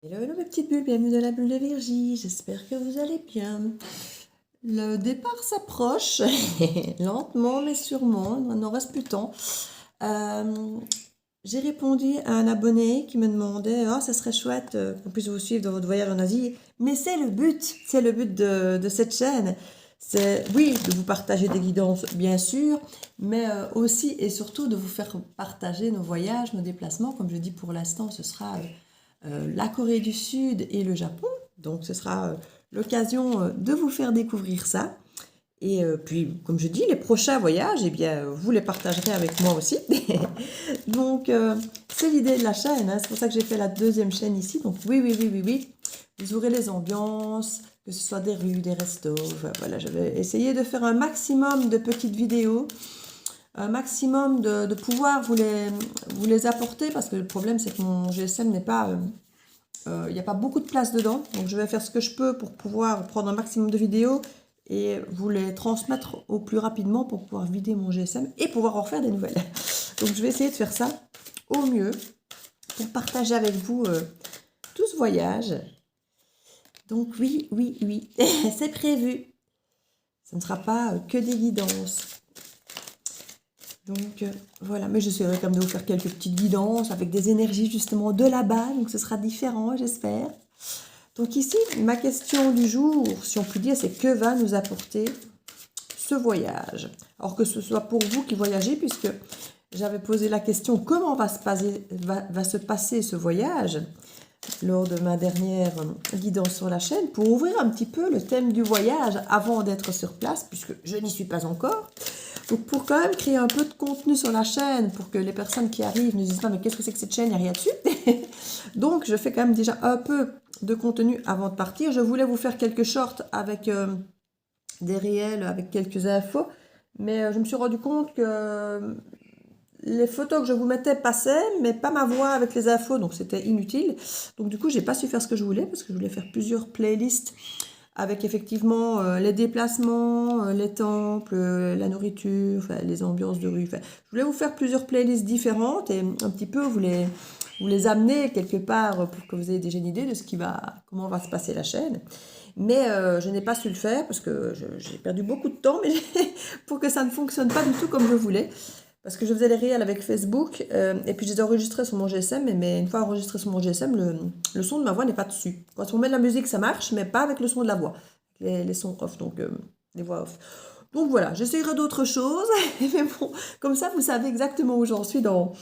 Hello, hello mes petites bulles, bienvenue dans la bulle de Virgie, j'espère que vous allez bien. Le départ s'approche, lentement mais sûrement, il n'en reste plus tant. J'ai répondu à un abonné qui me demandait « Oh, ça serait chouette qu'on puisse vous suivre dans votre voyage en Asie. » Mais c'est le but de cette chaîne. C'est, oui, de vous partager des guidances, bien sûr, mais aussi et surtout de vous faire partager nos voyages, nos déplacements. Comme je dis pour l'instant, ce sera la Corée du Sud et le Japon. Donc ce sera l'occasion de vous faire découvrir ça. Et puis, comme je dis, les prochains voyages, eh bien, vous les partagerez avec moi aussi. Donc, c'est l'idée de la chaîne, hein. C'est pour ça que j'ai fait la deuxième chaîne ici. Donc, oui, oui, oui, oui, oui. Vous aurez les ambiances, que ce soit des rues, des restos. Enfin, voilà, je vais essayer de faire un maximum de petites vidéos, un maximum de pouvoir vous les apporter, parce que le problème, c'est que mon GSM n'est pas... il n'y a pas beaucoup de place dedans, donc je vais faire ce que je peux pour pouvoir prendre un maximum de vidéos et vous les transmettre au plus rapidement pour pouvoir vider mon GSM et pouvoir en faire des nouvelles. Donc je vais essayer de faire ça au mieux pour partager avec vous tout ce voyage. Donc oui, oui, oui, c'est prévu. Ce ne sera pas que des guidances. Donc voilà, mais j'essaierai quand même de vous faire quelques petites guidances avec des énergies justement de là-bas, donc ce sera différent, j'espère. Donc ici, ma question du jour, si on peut dire, c'est que va nous apporter ce voyage? Alors que ce soit pour vous qui voyagez, puisque j'avais posé la question comment va se passer ce voyage lors de ma dernière guidance sur la chaîne, pour ouvrir un petit peu le thème du voyage avant d'être sur place, puisque je n'y suis pas encore. Donc pour quand même créer un peu de contenu sur la chaîne, pour que les personnes qui arrivent ne disent pas mais qu'est-ce que c'est que cette chaîne, il n'y a rien dessus. Donc je fais quand même déjà un peu de contenu avant de partir. Je voulais vous faire quelques shorts avec des réels, avec quelques infos, mais je me suis rendu compte que les photos que je vous mettais passaient, mais pas ma voix avec les infos, donc c'était inutile. Donc du coup, j'ai pas su faire ce que je voulais, parce que je voulais faire plusieurs playlists avec effectivement les déplacements, les temples, la nourriture, enfin, les ambiances de rue. Enfin, je voulais vous faire plusieurs playlists différentes et un petit peu vous les amener quelque part pour que vous ayez déjà une idée de comment va se passer la chaîne. Mais je n'ai pas su le faire parce que j'ai perdu beaucoup de temps mais pour que ça ne fonctionne pas du tout comme je voulais. Parce que je faisais les réels avec Facebook et puis je les enregistrais sur mon GSM, mais une fois enregistré sur mon GSM, le son de ma voix n'est pas dessus. Quand on met de la musique, ça marche, mais pas avec le son de la voix. Les sons off, donc les voix off. Donc voilà, j'essayerai d'autres choses, mais bon, comme ça vous savez exactement où j'en suis dans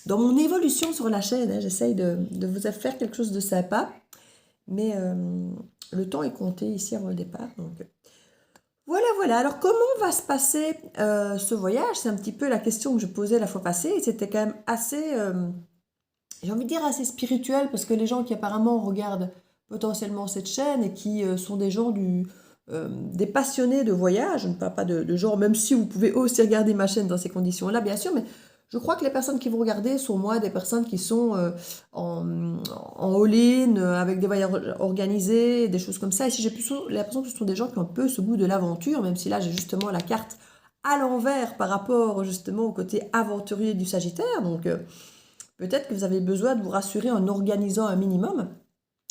mon évolution sur la chaîne. Hein. J'essaye de vous faire quelque chose de sympa, mais le temps est compté ici avant le départ. Donc voilà, voilà. Alors, comment va se passer ce voyage? C'est un petit peu la question que je posais la fois passée. Et c'était quand même assez, j'ai envie de dire assez spirituel, parce que les gens qui apparemment regardent potentiellement cette chaîne et qui sont des gens des passionnés de voyage, je ne parle pas de gens, même si vous pouvez aussi regarder ma chaîne dans ces conditions-là, bien sûr, mais je crois que les personnes qui vont regarder sont moins des personnes qui sont en all-in, avec des voyages organisés, des choses comme ça. Ici, j'ai plutôt l'impression que ce sont des gens qui ont un peu ce goût de l'aventure, même si là, j'ai justement la carte à l'envers par rapport justement au côté aventurier du Sagittaire. Donc, peut-être que vous avez besoin de vous rassurer en organisant un minimum.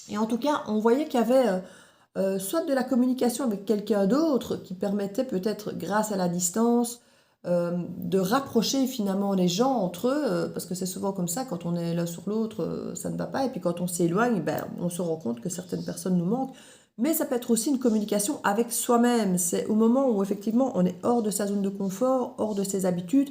Et en tout cas, on voyait qu'il y avait soit de la communication avec quelqu'un d'autre qui permettait peut-être, grâce à la distance, de rapprocher finalement les gens entre eux, parce que c'est souvent comme ça, quand on est l'un sur l'autre, ça ne va pas, et puis quand on s'éloigne, ben, on se rend compte que certaines personnes nous manquent. Mais ça peut être aussi une communication avec soi-même. C'est au moment où effectivement on est hors de sa zone de confort, hors de ses habitudes,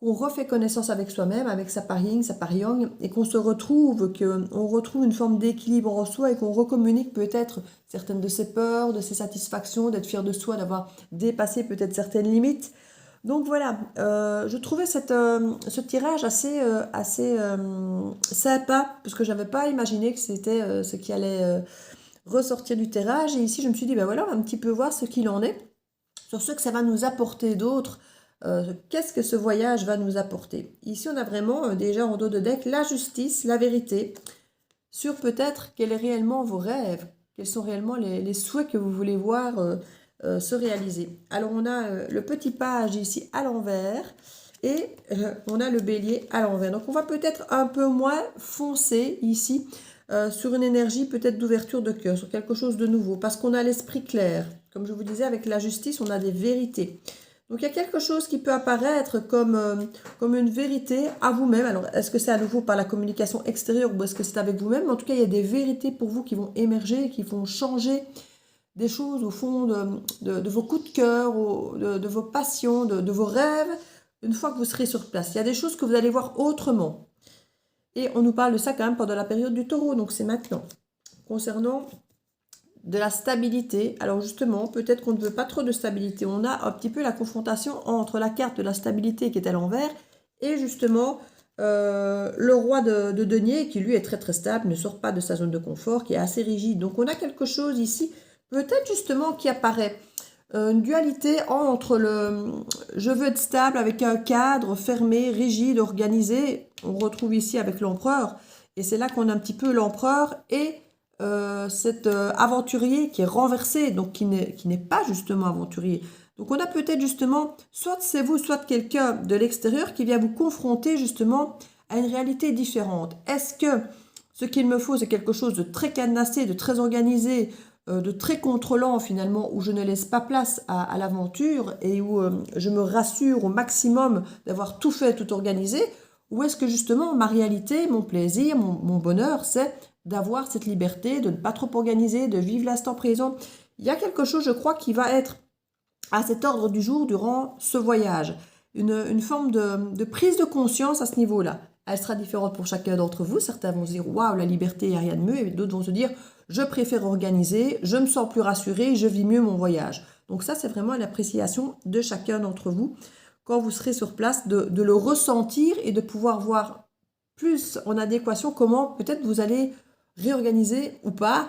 qu'on refait connaissance avec soi-même, avec sa part yin, sa part yang, et qu'on se retrouve, qu'on retrouve une forme d'équilibre en soi et qu'on recommunique peut-être certaines de ses peurs, de ses satisfactions, d'être fier de soi, d'avoir dépassé peut-être certaines limites. Donc voilà, je trouvais ce tirage assez sympa, parce que je n'avais pas imaginé que c'était ce qui allait ressortir du tirage. Et ici, je me suis dit, ben voilà, on va un petit peu voir ce qu'il en est, sur ce que ça va nous apporter d'autre. Qu'est-ce que ce voyage va nous apporter? Ici, on a vraiment déjà en dos de deck la justice, la vérité, sur peut-être quels sont réellement vos rêves, quels sont réellement les souhaits que vous voulez voir se réaliser. Alors, on a le petit page ici à l'envers et on a le bélier à l'envers. Donc, on va peut-être un peu moins foncer ici sur une énergie peut-être d'ouverture de cœur, sur quelque chose de nouveau, parce qu'on a l'esprit clair. Comme je vous disais, avec la justice, on a des vérités. Donc, il y a quelque chose qui peut apparaître comme une vérité à vous-même. Alors, est-ce que c'est à nouveau par la communication extérieure ou est-ce que c'est avec vous-même? En tout cas, il y a des vérités pour vous qui vont émerger, qui vont changer des choses au fond de vos coups de cœur, de vos passions, de vos rêves, une fois que vous serez sur place. Il y a des choses que vous allez voir autrement. Et on nous parle de ça quand même pendant la période du taureau, donc c'est maintenant. Concernant de la stabilité, alors justement, peut-être qu'on ne veut pas trop de stabilité. On a un petit peu la confrontation entre la carte de la stabilité qui est à l'envers et justement le roi de denier qui lui est très très stable, ne sort pas de sa zone de confort, qui est assez rigide. Donc on a quelque chose ici, peut-être justement qui apparaît. Une dualité entre le je veux être stable avec un cadre fermé, rigide, organisé. On retrouve ici avec l'empereur. Et c'est là qu'on a un petit peu l'empereur et cet aventurier qui est renversé, donc qui n'est pas justement aventurier. Donc on a peut-être justement, soit c'est vous, soit quelqu'un de l'extérieur qui vient vous confronter justement à une réalité différente. Est-ce que ce qu'il me faut, c'est quelque chose de très cadenassé, de très organisé, de très contrôlant finalement, où je ne laisse pas place à l'aventure et où je me rassure au maximum d'avoir tout fait, tout organisé, ou est-ce que justement ma réalité, mon plaisir, mon bonheur, c'est d'avoir cette liberté, de ne pas trop organiser, de vivre l'instant présent. Il y a quelque chose, je crois, qui va être à cet ordre du jour durant ce voyage. Une forme de prise de conscience à ce niveau-là. Elle sera différente pour chacun d'entre vous. Certains vont se dire « Waouh, la liberté, il n'y a rien de mieux » et d'autres vont se dire « Je préfère organiser, je me sens plus rassurée, je vis mieux mon voyage ». Donc ça, c'est vraiment l'appréciation de chacun d'entre vous quand vous serez sur place, de le ressentir et de pouvoir voir plus en adéquation comment peut-être vous allez réorganiser ou pas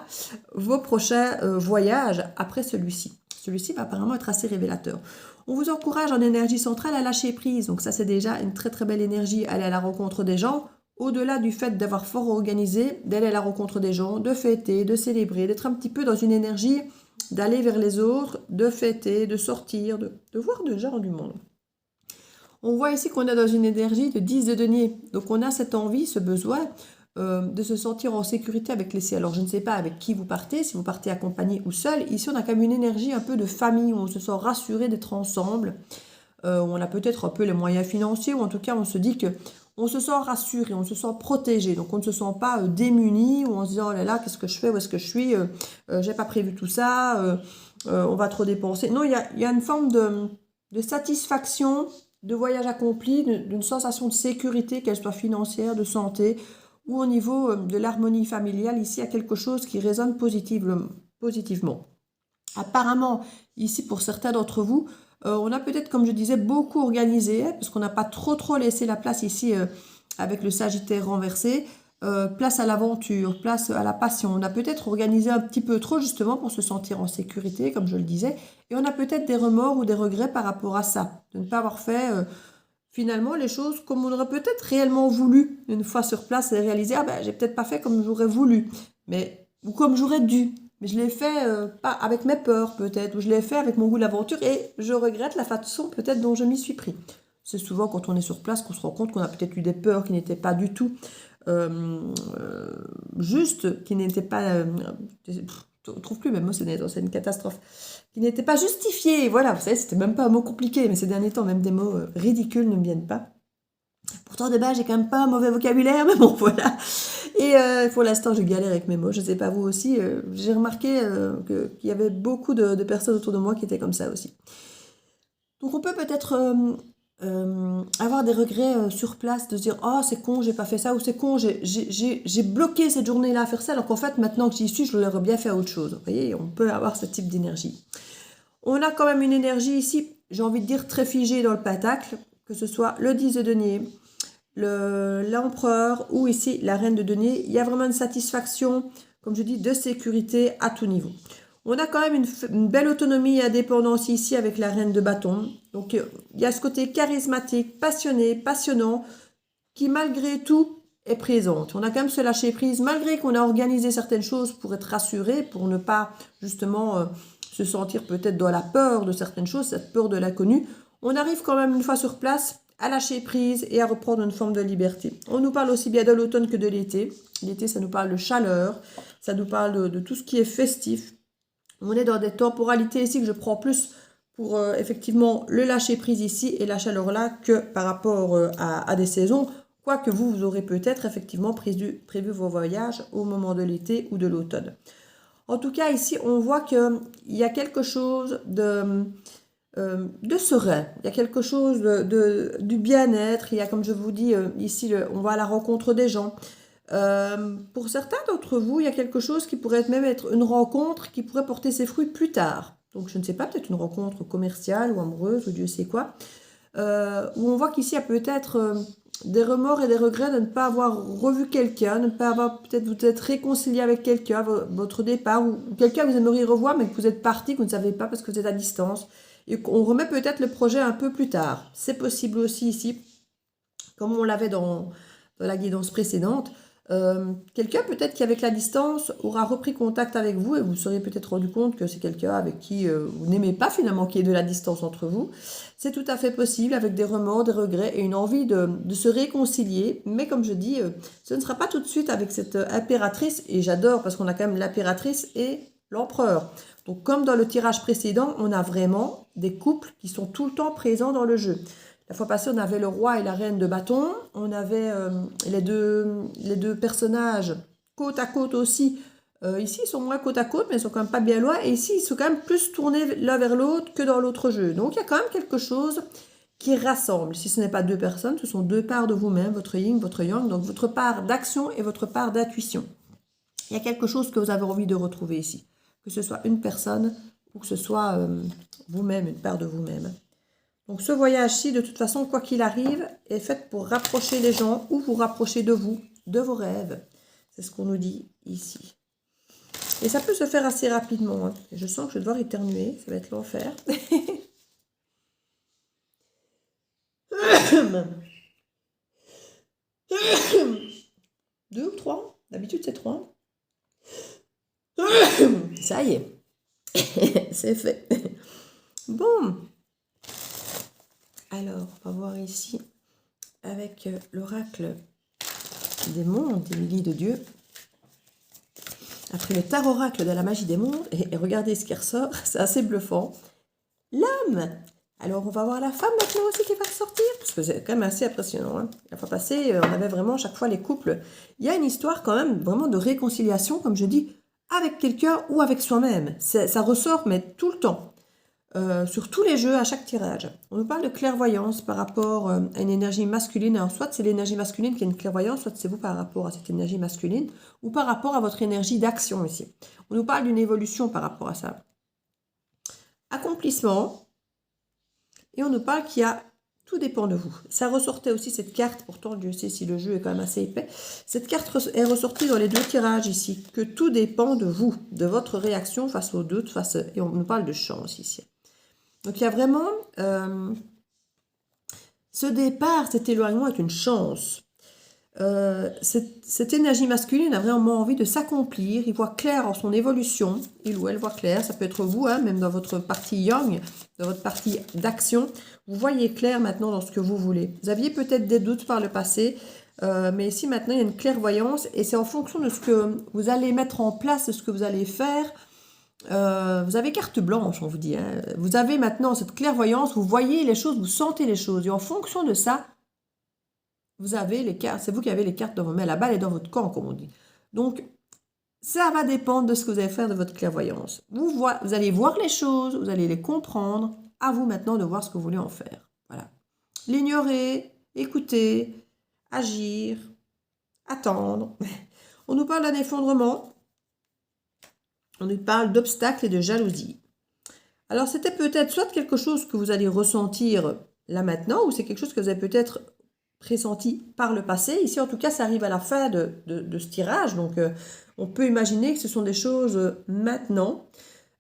vos prochains voyages après celui-ci. Celui-ci va apparemment être assez révélateur. On vous encourage en énergie centrale à lâcher prise. Donc ça, c'est déjà une très très belle énergie. Aller à la rencontre des gens, au-delà du fait d'avoir fort organisé, d'aller à la rencontre des gens, de fêter, de célébrer, d'être un petit peu dans une énergie d'aller vers les autres, de fêter, de sortir, de voir des gens du monde. On voit ici qu'on est dans une énergie de 10 de denier. Donc on a cette envie, ce besoin de se sentir en sécurité avec les siens. Alors je ne sais pas avec qui vous partez, si vous partez accompagné ou seul. Ici on a quand même une énergie un peu de famille, où on se sent rassuré d'être ensemble. Où on a peut-être un peu les moyens financiers, ou en tout cas on se dit que on se sent rassuré, on se sent protégé. Donc on ne se sent pas démuni, ou on se dit oh là là, qu'est-ce que je fais, où est-ce que je suis, j'ai pas prévu tout ça, on va trop dépenser. Non, il y a une forme de satisfaction, de voyage accompli, d'une sensation de sécurité, qu'elle soit financière, de santé, ou au niveau de l'harmonie familiale. Ici, il y a quelque chose qui résonne positivement. Apparemment, ici, pour certains d'entre vous, on a peut-être, comme je disais, beaucoup organisé, parce qu'on n'a pas trop laissé la place ici avec le Sagittaire renversé. Place à l'aventure, place à la passion. On a peut-être organisé un petit peu trop justement pour se sentir en sécurité, comme je le disais. Et on a peut-être des remords ou des regrets par rapport à ça, de ne pas avoir fait finalement les choses comme on aurait peut-être réellement voulu. Une fois sur place et réaliser, ah ben j'ai peut-être pas fait comme j'aurais voulu, ou comme j'aurais dû. Mais je l'ai fait pas avec mes peurs peut-être, ou je l'ai fait avec mon goût de l'aventure et je regrette la façon peut-être dont je m'y suis pris. C'est souvent quand on est sur place qu'on se rend compte qu'on a peut-être eu des peurs qui n'étaient pas du tout justes, qui n'étaient pas... je ne trouve plus même mot, c'est une catastrophe. Qui n'étaient pas justifiées. Voilà, vous savez, c'était même pas un mot compliqué, mais ces derniers temps, même des mots ridicules ne me viennent pas. Pourtant, de base, j'ai quand même pas un mauvais vocabulaire, mais bon, voilà. Et pour l'instant, je galère avec mes mots. Je ne sais pas vous aussi. J'ai remarqué qu'il y avait beaucoup de personnes autour de moi qui étaient comme ça aussi. Donc, on peut peut-être avoir des regrets sur place, de se dire « Oh, c'est con, j'ai pas fait ça » ou « C'est con, j'ai bloqué cette journée-là à faire ça », alors qu'en fait, maintenant que j'y suis, je l'aurais bien fait autre chose. Vous voyez, on peut avoir ce type d'énergie. On a quand même une énergie ici, j'ai envie de dire, très figée dans le pentacle, que ce soit le 10 de denier, l'empereur ou ici la reine de denier. Il y a vraiment une satisfaction, comme je dis, de sécurité à tout niveau. On a quand même une belle autonomie et indépendance ici avec la reine de bâton. Donc, il y a ce côté charismatique, passionné, passionnant, qui malgré tout est présente. On a quand même ce lâcher prise, malgré qu'on a organisé certaines choses pour être rassuré, pour ne pas justement se sentir peut-être dans la peur de certaines choses, cette peur de l'inconnu. On arrive quand même une fois sur place à lâcher prise et à reprendre une forme de liberté. On nous parle aussi bien de l'automne que de l'été. L'été, ça nous parle de chaleur, ça nous parle de tout ce qui est festif. On est dans des temporalités ici que je prends plus pour effectivement le lâcher prise ici et la chaleur là que par rapport à des saisons. Quoique vous aurez peut-être effectivement prévu vos voyages au moment de l'été ou de l'automne. En tout cas, ici, on voit qu'il y a quelque chose de serein. Il y a quelque chose du bien-être. Il y a, comme je vous dis, ici, on va à la rencontre des gens. Pour certains d'entre vous, il y a quelque chose qui pourrait même être une rencontre qui pourrait porter ses fruits plus tard. Donc, je ne sais pas, peut-être une rencontre commerciale ou amoureuse ou Dieu sait quoi. Où on voit qu'ici, il y a peut-être des remords et des regrets de ne pas avoir revu quelqu'un, de ne pas avoir peut-être vous êtes réconcilié avec quelqu'un, votre départ, ou quelqu'un que vous aimeriez revoir, mais que vous êtes parti, que vous ne savez pas parce que vous êtes à distance. Et qu'on remet peut-être le projet un peu plus tard. C'est possible aussi ici, comme on l'avait dans la guidance précédente. Quelqu'un peut-être qui avec la distance aura repris contact avec vous et vous serez peut-être rendu compte que c'est quelqu'un avec qui vous n'aimez pas finalement qu'il y ait de la distance entre vous. C'est tout à fait possible avec des remords, des regrets et une envie de se réconcilier. Mais comme je dis, ce ne sera pas tout de suite avec cette impératrice. Et j'adore parce qu'on a quand même l'impératrice et l'empereur. Donc comme dans le tirage précédent, on a vraiment des couples qui sont tout le temps présents dans le jeu. La fois passée, on avait le roi et la reine de bâton. On avait les deux personnages côte à côte aussi. Ici, ils sont moins côte à côte, mais ils sont quand même pas bien loin. Et ici, ils sont quand même plus tournés l'un vers l'autre que dans l'autre jeu. Donc, il y a quand même quelque chose qui rassemble. Si ce n'est pas deux personnes, ce sont deux parts de vous-même, votre yin, votre yang. Donc, votre part d'action et votre part d'intuition. Il y a quelque chose que vous avez envie de retrouver ici. Que ce soit une personne ou que ce soit vous-même, une part de vous-même. Donc ce voyage-ci, de toute façon, quoi qu'il arrive, est fait pour rapprocher les gens ou vous rapprocher de vous, de vos rêves. C'est ce qu'on nous dit ici. Et ça peut se faire assez rapidement. Hein. Et je sens que je vais devoir éternuer, ça va être l'enfer. Deux ou trois? D'habitude, c'est trois. Ça y est, c'est fait. Bon. Alors, on va voir ici avec l'oracle des mondes, Émilie de Dieu. Après le tarot-oracle de la magie des mondes, et regardez ce qui ressort, c'est assez bluffant. L'âme. Alors, on va voir la femme maintenant aussi qui va ressortir, parce que c'est quand même assez impressionnant. Hein. La fois passée, on avait vraiment chaque fois les couples. Il y a une histoire quand même vraiment de réconciliation, comme je dis, avec quelqu'un ou avec soi-même. Ça ressort, mais tout le temps. Sur tous les jeux, à chaque tirage. On nous parle de clairvoyance par rapport à une énergie masculine. Alors, soit c'est l'énergie masculine qui est une clairvoyance, soit c'est vous par rapport à cette énergie masculine, ou par rapport à votre énergie d'action ici. On nous parle d'une évolution par rapport à ça. Accomplissement. Et on nous parle qu'il y a... Tout dépend de vous. Ça ressortait aussi cette carte, pourtant Dieu sait si le jeu est quand même assez épais. Cette carte est ressortie dans les deux tirages ici, que tout dépend de vous, de votre réaction face aux doutes, et on nous parle de chance ici. Donc il y a vraiment ce départ, cet éloignement est une chance. Cette énergie masculine a vraiment envie de s'accomplir, il voit clair en son évolution, il ou elle voit clair, ça peut être vous, hein, même dans votre partie yang, dans votre partie d'action, vous voyez clair maintenant dans ce que vous voulez. Vous aviez peut-être des doutes par le passé, mais ici maintenant il y a une clairvoyance et c'est en fonction de ce que vous allez mettre en place, de ce que vous allez faire. Vous avez carte blanche, on vous dit. Hein. Vous avez maintenant cette clairvoyance, vous voyez les choses, vous sentez les choses. Et en fonction de ça, vous avez les cartes. C'est vous qui avez les cartes dans vos mains. La balle est dans votre camp, comme on dit. Donc, ça va dépendre de ce que vous allez faire de votre clairvoyance. Vous allez voir les choses, vous allez les comprendre. À vous maintenant de voir ce que vous voulez en faire. Voilà. L'ignorer, écouter, agir, attendre. On nous parle d'un effondrement. On nous parle d'obstacles et de jalousie. Alors, c'était peut-être soit quelque chose que vous allez ressentir là maintenant, ou c'est quelque chose que vous avez peut-être pressenti par le passé. Ici, en tout cas, ça arrive à la fin de ce tirage, donc on peut imaginer que ce sont des choses maintenant.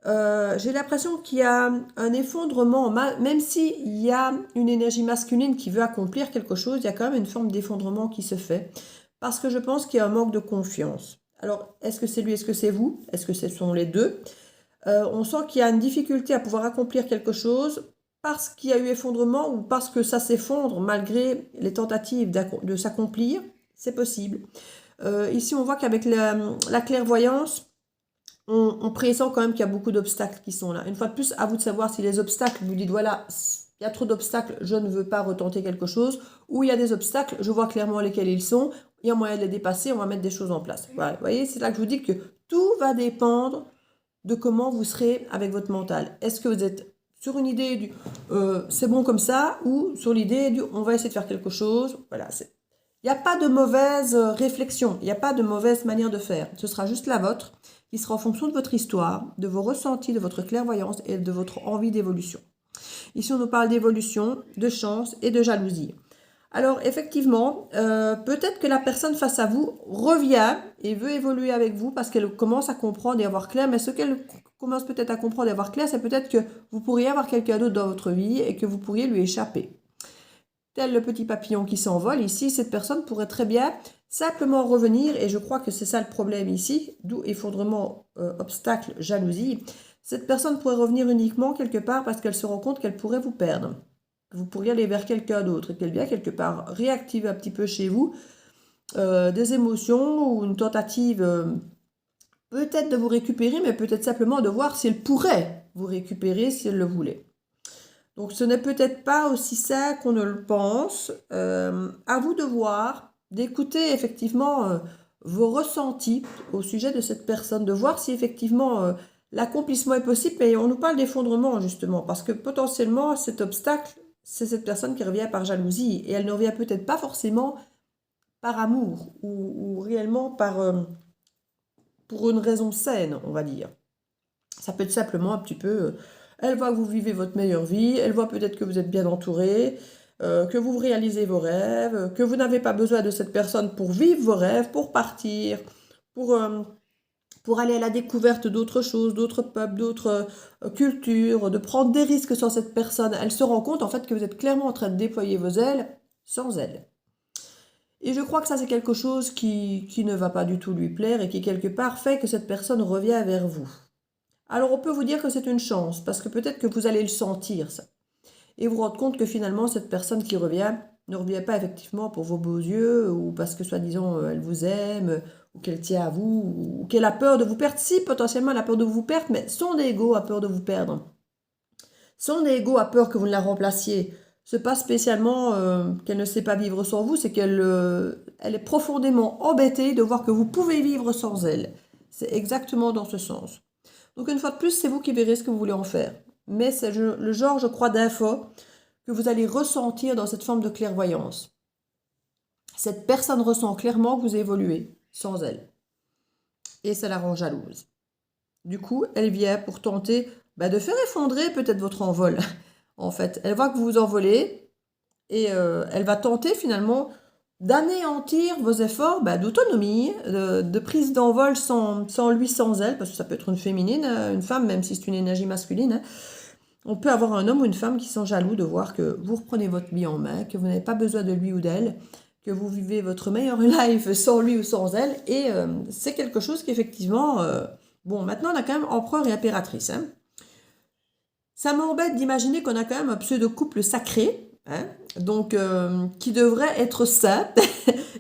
J'ai l'impression qu'il y a un effondrement, même s'il y a une énergie masculine qui veut accomplir quelque chose, il y a quand même une forme d'effondrement qui se fait, parce que je pense qu'il y a un manque de confiance. Alors, est-ce que c'est lui, est-ce que c'est vous? Est-ce que ce sont les deux? On sent qu'il y a une difficulté à pouvoir accomplir quelque chose parce qu'il y a eu effondrement ou parce que ça s'effondre malgré les tentatives de s'accomplir, c'est possible. Ici, on voit qu'avec la clairvoyance, on pressent quand même qu'il y a beaucoup d'obstacles qui sont là. Une fois de plus, à vous de savoir si les obstacles, vous dites voilà, il y a trop d'obstacles, je ne veux pas retenter quelque chose, ou il y a des obstacles, je vois clairement lesquels ils sont, il y a moyen de les dépasser, on va mettre des choses en place. Voilà, vous voyez, c'est là que je vous dis que tout va dépendre de comment vous serez avec votre mental. Est-ce que vous êtes sur une idée du c'est bon comme ça, ou sur l'idée du on va essayer de faire quelque chose. Voilà, il n'y a pas de mauvaise réflexion, il n'y a pas de mauvaise manière de faire. Ce sera juste la vôtre, qui sera en fonction de votre histoire, de vos ressentis, de votre clairvoyance et de votre envie d'évolution. Ici, on nous parle d'évolution, de chance et de jalousie. Alors, effectivement, peut-être que la personne face à vous revient et veut évoluer avec vous parce qu'elle commence à comprendre et à voir clair. Mais ce qu'elle commence peut-être à comprendre et à voir clair, c'est peut-être que vous pourriez avoir quelqu'un d'autre dans votre vie et que vous pourriez lui échapper. Tel le petit papillon qui s'envole, ici, cette personne pourrait très bien simplement revenir, et je crois que c'est ça le problème ici, d'où effondrement, obstacle, jalousie. Cette personne pourrait revenir uniquement quelque part parce qu'elle se rend compte qu'elle pourrait vous perdre. Vous pourriez aller vers quelqu'un d'autre et qu'elle vient quelque part réactiver un petit peu chez vous des émotions ou une tentative peut-être de vous récupérer, mais peut-être simplement de voir si elle pourrait vous récupérer si elle le voulait. Donc ce n'est peut-être pas aussi ça qu'on ne le pense. À vous de voir, d'écouter effectivement vos ressentis au sujet de cette personne, de voir si effectivement l'accomplissement est possible. Mais on nous parle d'effondrement justement, parce que potentiellement cet obstacle, c'est cette personne qui revient par jalousie, et elle ne revient peut-être pas forcément par amour, ou réellement pour une raison saine, on va dire. Ça peut être simplement un petit peu... elle voit que vous vivez votre meilleure vie, elle voit peut-être que vous êtes bien entouré, que vous réalisez vos rêves, que vous n'avez pas besoin de cette personne pour vivre vos rêves, pour partir, pour aller à la découverte d'autres choses, d'autres peuples, d'autres cultures, de prendre des risques sans cette personne. Elle se rend compte en fait que vous êtes clairement en train de déployer vos ailes sans elle. Et je crois que ça c'est quelque chose qui ne va pas du tout lui plaire et qui quelque part fait que cette personne revient vers vous. Alors on peut vous dire que c'est une chance, parce que peut-être que vous allez le sentir, ça. Et vous rendre compte que finalement, cette personne qui revient ne revient pas effectivement pour vos beaux yeux, ou parce que soi-disant elle vous aime, ou qu'elle tient à vous, ou qu'elle a peur de vous perdre. Si, potentiellement elle a peur de vous perdre, mais son ego a peur de vous perdre. Son ego a peur que vous ne la remplaciez. Ce n'est pas spécialement qu'elle ne sait pas vivre sans vous, c'est qu'elle elle est profondément embêtée de voir que vous pouvez vivre sans elle. C'est exactement dans ce sens. Donc une fois de plus, c'est vous qui verrez ce que vous voulez en faire. Mais c'est le genre, je crois, d'info que vous allez ressentir dans cette forme de clairvoyance. Cette personne ressent clairement que vous évoluez sans elle. Et ça la rend jalouse. Du coup, elle vient pour tenter de faire effondrer peut-être votre envol. En fait, elle voit que vous vous envolez et elle va tenter finalement d'anéantir vos efforts d'autonomie, de prise d'envol sans lui, sans elle, parce que ça peut être une féminine, une femme, même si c'est une énergie masculine. Hein. On peut avoir un homme ou une femme qui sont jaloux de voir que vous reprenez votre vie en main, que vous n'avez pas besoin de lui ou d'elle, que vous vivez votre meilleure life sans lui ou sans elle, et c'est quelque chose qu'effectivement... bon, maintenant on a quand même empereur et impératrice. Hein. Ça m'embête d'imaginer qu'on a quand même un pseudo-couple sacré, hein, donc qui devrait être sain,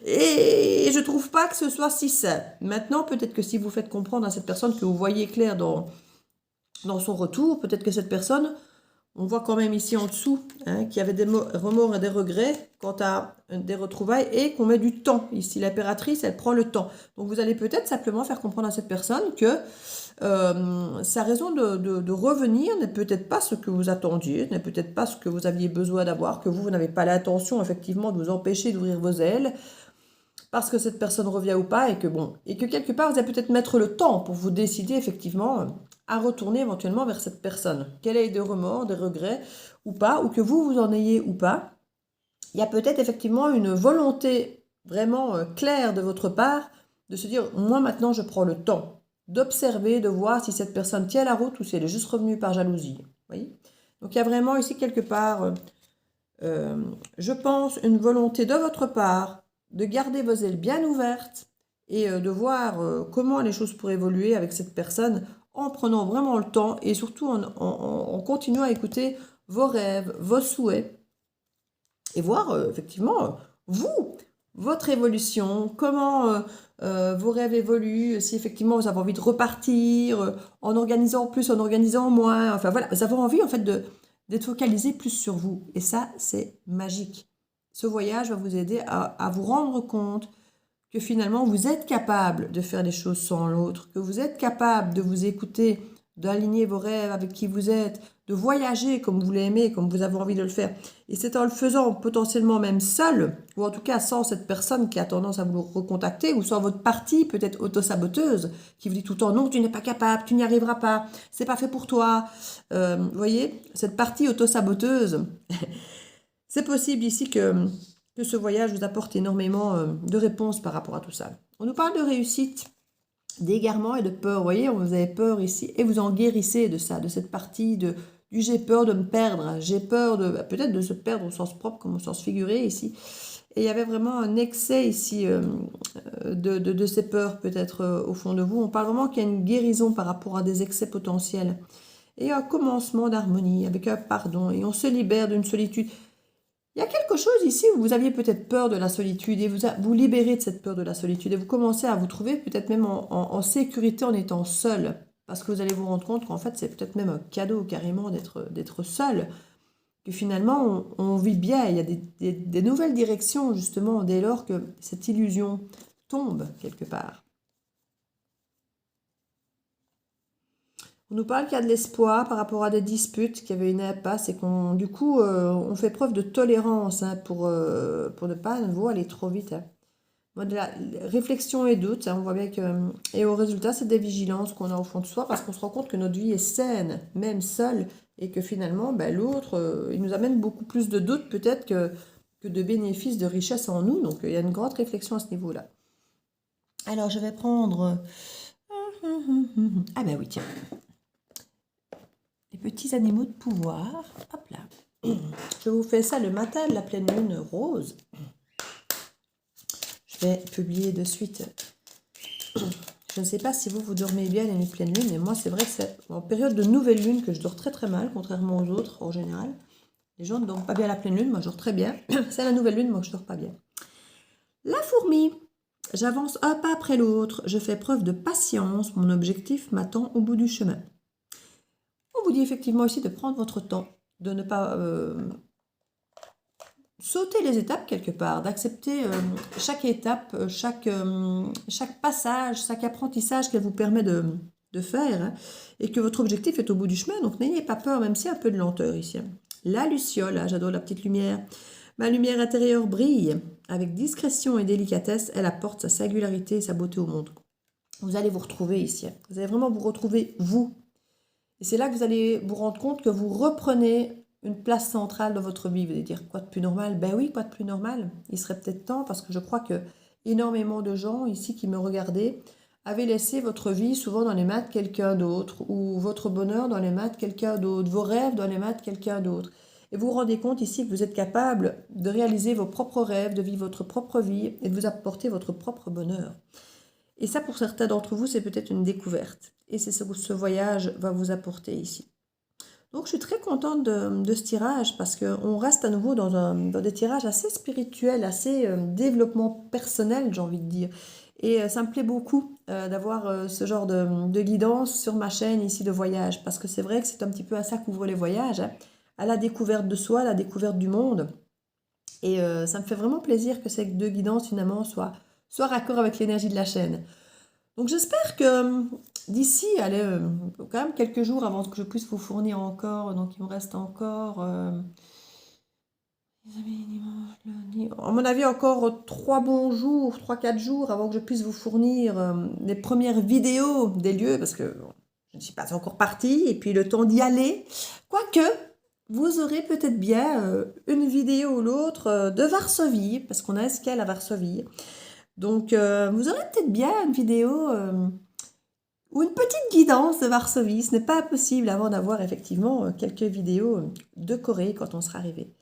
et je trouve pas que ce soit si sain. Maintenant, peut-être que si vous faites comprendre à cette personne que vous voyez clair dans son retour, peut-être que cette personne, on voit quand même ici en dessous, hein, qu'il y avait des remords et des regrets quant à des retrouvailles, et qu'on met du temps. Ici, l'impératrice, elle prend le temps. Donc vous allez peut-être simplement faire comprendre à cette personne que sa raison de revenir n'est peut-être pas ce que vous attendiez, n'est peut-être pas ce que vous aviez besoin d'avoir, que vous n'avez pas l'intention effectivement de vous empêcher d'ouvrir vos ailes parce que cette personne revient ou pas, et que quelque part vous allez peut-être mettre le temps pour vous décider effectivement à retourner éventuellement vers cette personne, qu'elle ait des remords, des regrets ou pas, ou que vous en ayez ou pas. Il y a peut-être effectivement une volonté vraiment claire de votre part de se dire, moi maintenant je prends le temps d'observer, de voir si cette personne tient la route ou si elle est juste revenue par jalousie. Voyez. Donc il y a vraiment ici quelque part, je pense, une volonté de votre part de garder vos ailes bien ouvertes et de voir comment les choses pourraient évoluer avec cette personne en prenant vraiment le temps et surtout en continuant à écouter vos rêves, vos souhaits, et voir effectivement, vous, votre évolution, comment vos rêves évoluent, si effectivement vous avez envie de repartir, en organisant plus, en organisant moins, enfin voilà, vous avez envie en fait d'être focalisé plus sur vous, et ça c'est magique. Ce voyage va vous aider à vous rendre compte que finalement vous êtes capable de faire des choses sans l'autre, que vous êtes capable de vous écouter, d'aligner vos rêves avec qui vous êtes, de voyager comme vous l'aimez, comme vous avez envie de le faire. Et c'est en le faisant potentiellement même seul, ou en tout cas sans cette personne qui a tendance à vous recontacter, ou sans votre partie peut-être auto-saboteuse, qui vous dit tout le temps non, tu n'es pas capable, tu n'y arriveras pas, c'est pas fait pour toi. Vous voyez, cette partie auto-saboteuse, c'est possible ici que ce voyage vous apporte énormément de réponses par rapport à tout ça. On nous parle de réussite, d'égarement et de peur. Vous voyez, vous avez peur ici et vous en guérissez de ça, de cette partie du j'ai peur de me perdre, j'ai peur de peut-être de se perdre au sens propre comme au sens figuré ici. Et il y avait vraiment un excès ici de ces peurs peut-être au fond de vous. On parle vraiment qu'il y a une guérison par rapport à des excès potentiels. Et un commencement d'harmonie avec un pardon. Et on se libère d'une solitude. Il y a quelque chose ici où vous aviez peut-être peur de la solitude et vous libérez de cette peur de la solitude et vous commencez à vous trouver peut-être même en sécurité en étant seul. Parce que vous allez vous rendre compte qu'en fait c'est peut-être même un cadeau carrément d'être seul. Que finalement on vit bien, il y a des nouvelles directions justement dès lors que cette illusion tombe quelque part. On nous parle qu'il y a de l'espoir par rapport à des disputes, qu'il y avait une impasse et qu'on, du coup, on fait preuve de tolérance pour ne pas à nouveau aller trop vite. Hein. Moi, de la réflexion et doute, hein, on voit bien que... Et au résultat, c'est des vigilances qu'on a au fond de soi parce qu'on se rend compte que notre vie est saine, même seule, et que finalement, ben, l'autre, il nous amène beaucoup plus de doutes peut-être que de bénéfices, de richesse en nous. Donc, il y a une grande réflexion à ce niveau-là. Alors, je vais prendre... Ah ben oui, tiens. Les petits animaux de pouvoir. Hop là. Je vous fais ça le matin de la pleine lune rose. Je vais publier de suite. Je ne sais pas si vous dormez bien la nuit de pleine lune, mais moi c'est vrai que c'est en période de nouvelle lune que je dors très très mal, contrairement aux autres en général. Les gens ne dorment pas bien la pleine lune, moi je dors très bien. C'est la nouvelle lune, moi je dors pas bien. La fourmi. J'avance un pas après l'autre, je fais preuve de patience, mon objectif m'attend au bout du chemin. On vous dit effectivement aussi de prendre votre temps, de ne pas sauter les étapes quelque part, d'accepter chaque étape, chaque passage, chaque apprentissage qu'elle vous permet de faire, hein, et que votre objectif est au bout du chemin, donc n'ayez pas peur, même s'il y a un peu de lenteur ici. La luciole, hein, j'adore la petite lumière. Ma lumière intérieure brille, avec discrétion et délicatesse, elle apporte sa singularité et sa beauté au monde. Vous allez vous retrouver ici, vous allez vraiment vous retrouver vous. Et c'est là que vous allez vous rendre compte que vous reprenez une place centrale dans votre vie. Vous allez dire, quoi de plus normal? Ben oui, quoi de plus normal? Il serait peut-être temps, parce que je crois que énormément de gens ici qui me regardaient avaient laissé votre vie souvent dans les mains de quelqu'un d'autre, ou votre bonheur dans les mains de quelqu'un d'autre, vos rêves dans les mains de quelqu'un d'autre. Et vous vous rendez compte ici que vous êtes capable de réaliser vos propres rêves, de vivre votre propre vie et de vous apporter votre propre bonheur. Et ça, pour certains d'entre vous, c'est peut-être une découverte. Et c'est ce que ce voyage va vous apporter ici. Donc, je suis très contente de ce tirage parce qu'on reste à nouveau dans des tirages assez spirituels, assez développement personnel, j'ai envie de dire. Et ça me plaît beaucoup d'avoir ce genre de guidance sur ma chaîne ici de voyage. Parce que c'est vrai que c'est un petit peu à ça qu'ouvrent les voyages, hein, à la découverte de soi, à la découverte du monde. Et ça me fait vraiment plaisir que ces deux guidances, finalement, soient raccord avec l'énergie de la chaîne. Donc j'espère que d'ici, allez, quand même quelques jours avant que je puisse vous fournir encore, donc il me reste encore, à mon avis, encore 3 bons jours, 3-4 jours avant que je puisse vous fournir les premières vidéos des lieux, parce que je ne suis pas encore partie, et puis le temps d'y aller. Quoique, vous aurez peut-être bien une vidéo ou l'autre de Varsovie, parce qu'on a escale à Varsovie. Donc, vous aurez peut-être bien une vidéo ou une petite guidance de Varsovie. Ce n'est pas possible avant d'avoir effectivement quelques vidéos de Corée quand on sera arrivé.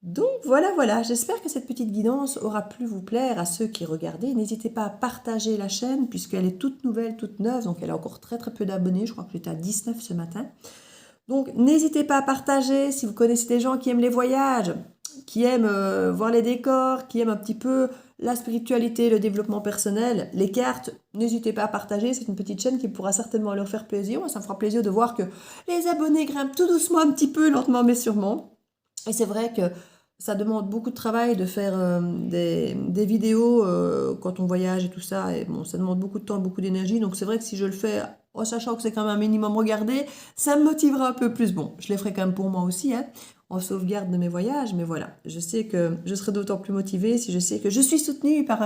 Donc, voilà. J'espère que cette petite guidance aura pu vous plaire à ceux qui regardaient. N'hésitez pas à partager la chaîne puisqu'elle est toute nouvelle, toute neuve. Donc, elle a encore très très peu d'abonnés. Je crois que j'étais à 19 ce matin. Donc, n'hésitez pas à partager si vous connaissez des gens qui aiment les voyages, qui aiment voir les décors, qui aiment un petit peu la spiritualité, le développement personnel, les cartes. N'hésitez pas à partager, c'est une petite chaîne qui pourra certainement leur faire plaisir. Moi, ça me fera plaisir de voir que les abonnés grimpent tout doucement un petit peu, lentement mais sûrement. Et c'est vrai que ça demande beaucoup de travail de faire des vidéos quand on voyage et tout ça. Et bon, ça demande beaucoup de temps, beaucoup d'énergie. Donc c'est vrai que si je le fais en sachant que c'est quand même un minimum regardé, ça me motivera un peu plus. Bon, je les ferai quand même pour moi aussi, hein, en sauvegarde de mes voyages. Mais voilà, je sais que je serai d'autant plus motivée si je sais que je suis soutenue par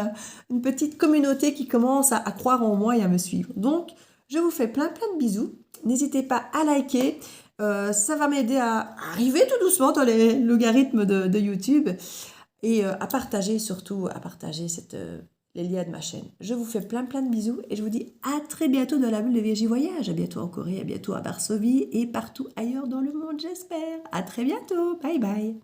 une petite communauté qui commence à croire en moi et à me suivre. Donc, je vous fais plein de bisous. N'hésitez pas à liker. Ça va m'aider à arriver tout doucement dans les logarithmes de YouTube et à partager surtout, à partager les liens de ma chaîne. Je vous fais plein de bisous et je vous dis à très bientôt dans la bulle de VJ Voyage. À bientôt en Corée, à bientôt à Varsovie et partout ailleurs dans le monde, j'espère. À très bientôt. Bye bye.